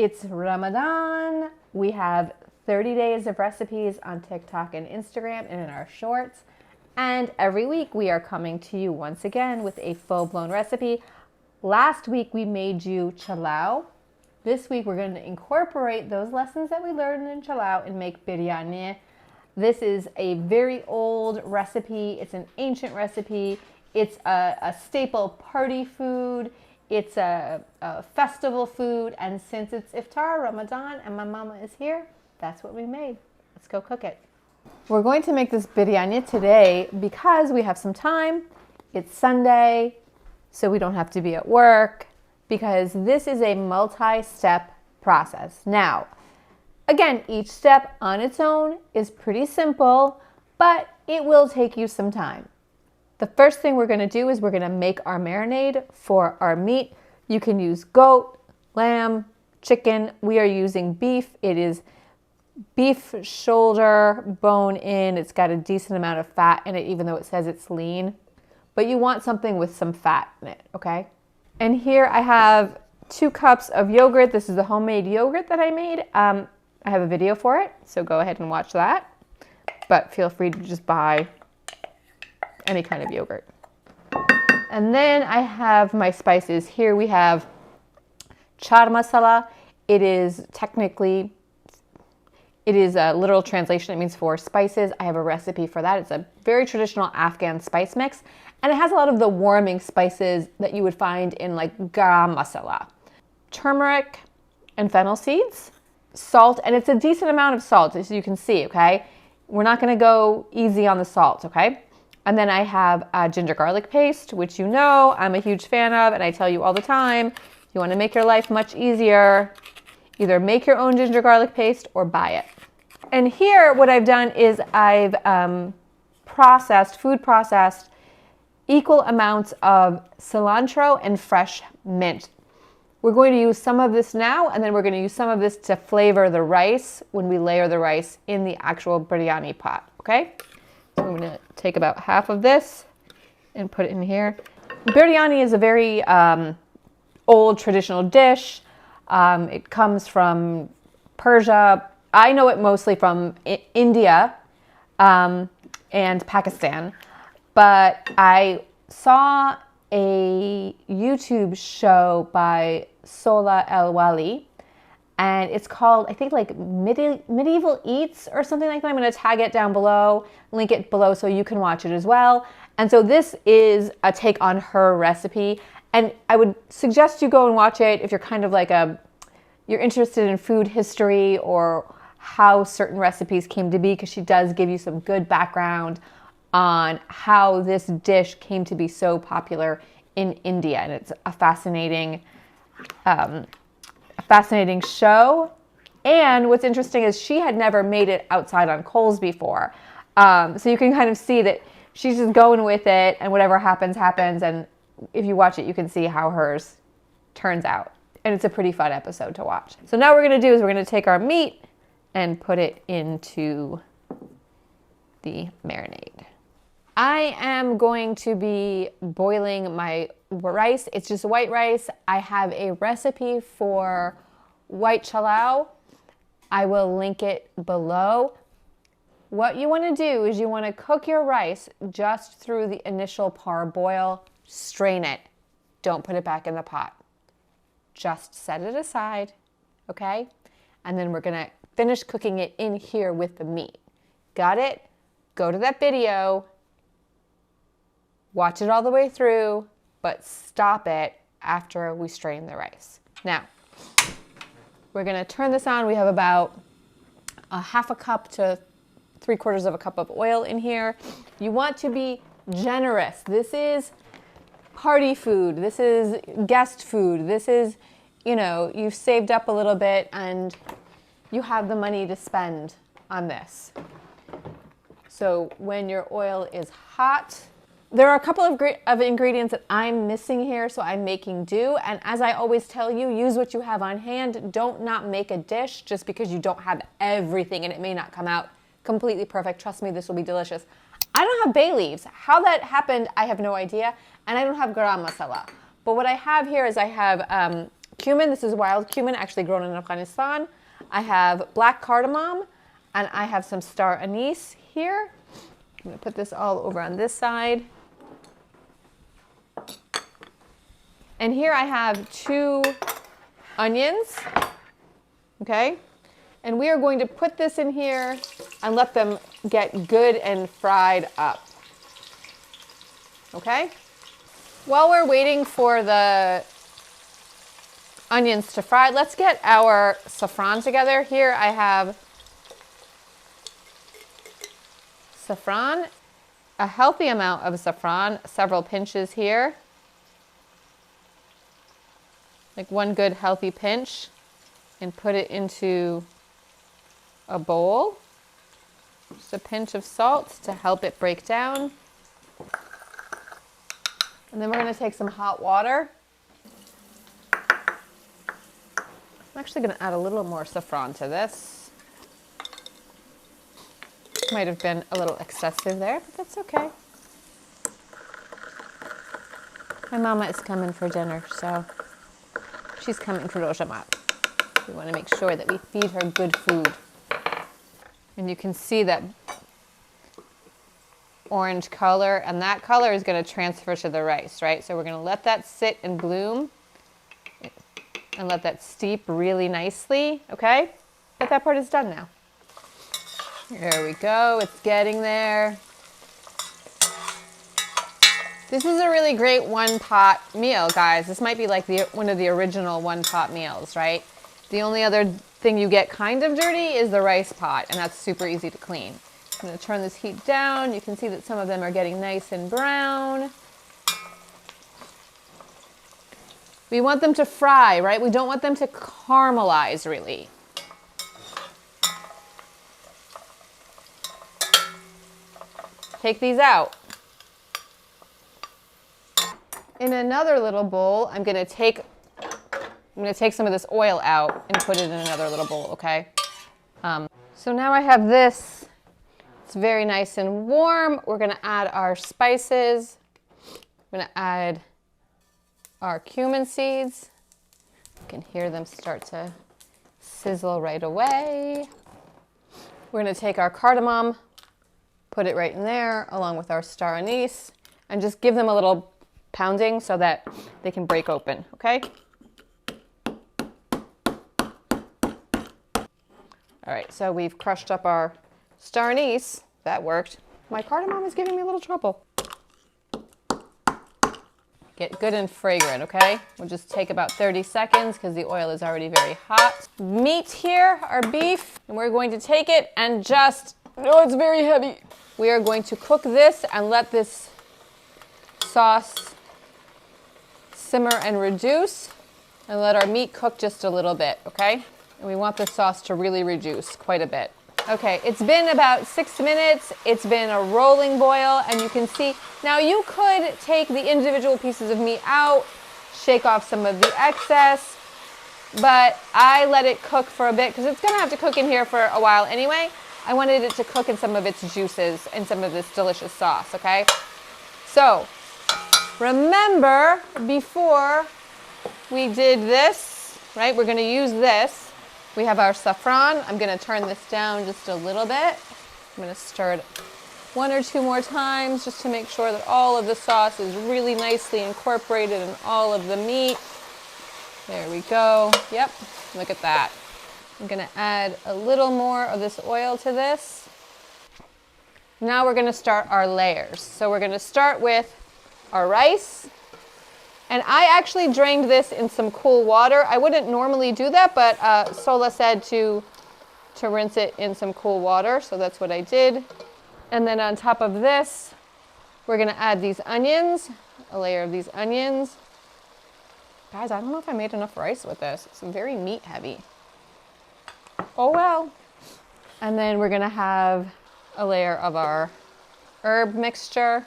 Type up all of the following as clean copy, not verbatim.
It's Ramadan. We have 30 days of recipes on TikTok and Instagram and in our shorts. And every week we are coming to you once again with a full-blown recipe. Last week we made you chalao. This week we're going to incorporate those lessons that we learned in chalao and make biryani. This is a very old recipe. It's an ancient recipe. It's a staple party food. It's a festival food. And since it's iftar, Ramadan, and my mama is here, that's what we made. Let's go cook it. We're going to make this biryani today because we have some time. It's Sunday, so we don't have to be at work, because this is a multi-step process. Now, again, each step on its own is pretty simple, but it will take you some time. The first thing we're going to do is we're going to make our marinade for our meat. You can use goat, lamb, chicken. We are using beef. It is beef shoulder, bone in. It's got a decent amount of fat in it, even though it says it's lean. But you want something with some fat in it, okay? And here I have 2 cups of yogurt. This is the homemade yogurt that I made. I have a video for it, so go ahead and watch that. But feel free to just buy any kind of yogurt. And then I have my spices. Here we have Char masala. It is a literal translation. It means 4 spices. I have a recipe for that. It's a very traditional Afghan spice mix. And it has a lot of the warming spices that you would find in like garam masala. Turmeric and fennel seeds. Salt, and it's a decent amount of salt, as you can see, okay? We're not gonna go easy on the salt, okay? And then I have ginger garlic paste, which you know I'm a huge fan of, and I tell you all the time, you wanna make your life much easier, either make your own ginger garlic paste or buy it. And here, what I've done is I've food processed equal amounts of cilantro and fresh mint. We're going to use some of this now, and then we're going to use some of this to flavor the rice when we layer the rice in the actual biryani pot, okay? So I'm going to take about half of this and put it in here. Biryani is a very old traditional dish. It comes from Persia. I know it mostly from India and Pakistan, but I saw a YouTube show by Sola El Wali, and it's called, I think, like Medieval Eats or something like that. I'm going to tag it down below, link it below so you can watch it as well. And so this is a take on her recipe, and I would suggest you go and watch it if you're kind of like you're interested in food history or how certain recipes came to be, because she does give you some good background on how this dish came to be so popular in India. And it's a fascinating show. And what's interesting is she had never made it outside on coals before. So you can kind of see that she's just going with it, and whatever happens, happens. And if you watch it, you can see how hers turns out. And it's a pretty fun episode to watch. So now what we're going to do is we're going to take our meat and put it into the marinade. I am going to be boiling my rice. It's just white rice. I have a recipe for white chalao. I will link it below. What you want to do is you want to cook your rice just through the initial parboil. Strain it. Don't put it back in the pot. Just set it aside, okay? And then we're going to finish cooking it in here with the meat. Got it? Go to that video. Watch it all the way through, but stop it after we strain the rice. Now, we're gonna turn this on. We have about a half a cup to 3/4 of a cup of oil in here. You want to be generous. This is party food. This is guest food. This is, you know, you've saved up a little bit and you have the money to spend on this. So when your oil is hot, there are a couple of ingredients that I'm missing here, so I'm making do. And as I always tell you, use what you have on hand. Don't not make a dish just because you don't have everything and it may not come out completely perfect. Trust me, this will be delicious. I don't have bay leaves. How that happened, I have no idea. And I don't have garam masala. But what I have here is I have cumin. This is wild cumin, actually grown in Afghanistan. I have black cardamom, and I have some star anise here. I'm gonna put this all over on this side. And here I have 2 onions, okay? And we are going to put this in here and let them get good and fried up, okay? While we're waiting for the onions to fry, let's get our saffron together. Here I have saffron, a healthy amount of saffron, several pinches here. Like 1 good healthy pinch, and put it into a bowl. Just a pinch of salt to help it break down. And then we're going to take some hot water. I'm actually going to add a little more saffron to this. Might have been a little excessive there, but that's okay. My mama is coming for dinner, so she's coming for Rojamat. We want to make sure that we feed her good food. And you can see that orange color, and that color is going to transfer to the rice, right? So we're going to let that sit and bloom and let that steep really nicely, okay? But that part is done now. There we go, it's getting there. This is a really great one-pot meal, guys. This might be like one of the original one-pot meals, right? The only other thing you get kind of dirty is the rice pot, and that's super easy to clean. I'm going to turn this heat down. You can see that some of them are getting nice and brown. We want them to fry, right? We don't want them to caramelize, really. Take these out. In another little bowl, I'm going to take some of this oil out and put it in another little bowl, okay? So now I have this. It's very nice and warm. We're going to add our spices. I'm going to add our cumin seeds. You can hear them start to sizzle right away. We're going to take our cardamom, put it right in there along with our star anise, and just give them a little pounding so that they can break open, okay? All right, so we've crushed up our star anise. That worked. My cardamom is giving me a little trouble. Get good and fragrant, okay? We'll just take about 30 seconds because the oil is already very hot. Meat here, our beef, and we're going to take it and just, oh, it's very heavy. We are going to cook this and let this sauce simmer and reduce, and let our meat cook just a little bit, okay? And we want the sauce to really reduce quite a bit. Okay, it's been about 6 minutes. It's been a rolling boil, and you can see, now you could take the individual pieces of meat out, shake off some of the excess, but I let it cook for a bit because it's gonna have to cook in here for a while anyway. I wanted it to cook in some of its juices and some of this delicious sauce, okay? So, remember before we did this, right? We're gonna use this. We have our saffron. I'm gonna turn this down just a little bit. I'm gonna stir it 1 or 2 more times just to make sure that all of the sauce is really nicely incorporated in all of the meat. There we go. Yep, look at that. I'm gonna add a little more of this oil to this. Now we're gonna start our layers. So we're gonna start with our rice. And I actually drained this in some cool water. I wouldn't normally do that, but Sola said to rinse it in some cool water, so that's what I did. And then on top of this, we're gonna add these onions, a layer of these onions. Guys, I don't know if I made enough rice with this. It's very meat heavy. Oh well. And then we're gonna have a layer of our herb mixture.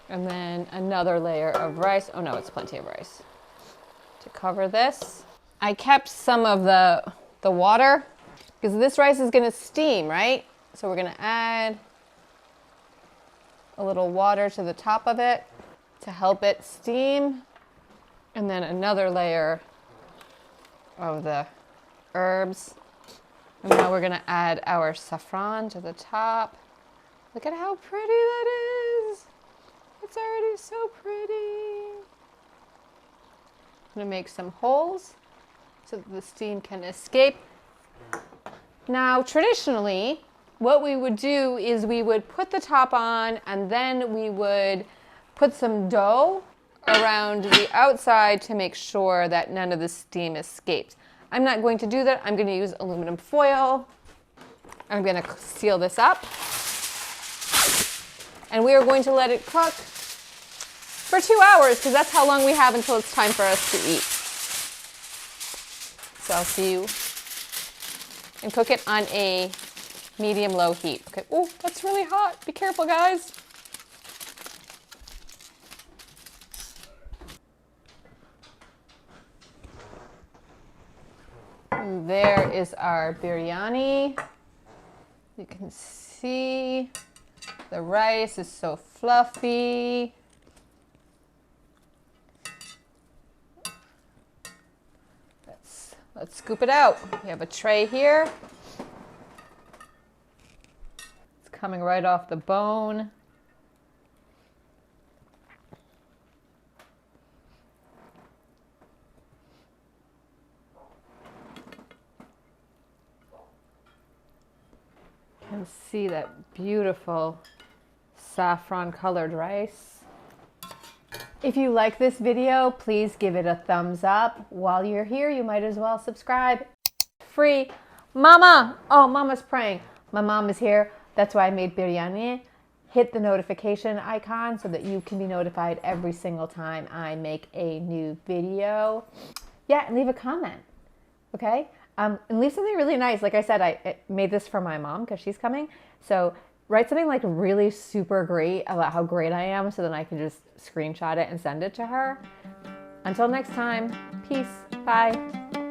And then another layer of rice. Oh no, it's plenty of rice. To cover this, I kept some of the water because this rice is gonna steam, right? So we're gonna add a little water to the top of it to help it steam. And then another layer of the herbs. And now we're gonna add our saffron to the top. Look at how pretty that is. It's already so pretty. I'm gonna make some holes so that the steam can escape. Now, traditionally, what we would do is we would put the top on and then we would put some dough around the outside to make sure that none of the steam escapes. I'm not going to do that. I'm going to use aluminum foil. I'm going to seal this up. And we are going to let it cook for 2 hours because that's how long we have until it's time for us to eat. So I'll see you. And cook it on a medium-low heat. Okay. Oh, that's really hot. Be careful, guys. And there is our biryani. You can see the rice is so fluffy. Let's scoop it out. We have a tray here. It's coming right off the bone. You can see that beautiful saffron colored rice. If you like this video, please give it a thumbs up. While you're here, you might as well subscribe. Free. Mama! Oh, Mama's praying. My mom is here. That's why I made biryani. Hit the notification icon so that you can be notified every single time I make a new video. Yeah, and leave a comment, okay? And leave something really nice. Like I said, I made this for my mom because she's coming. So write something like really super great about how great I am so then I can just screenshot it and send it to her. Until next time, peace, bye.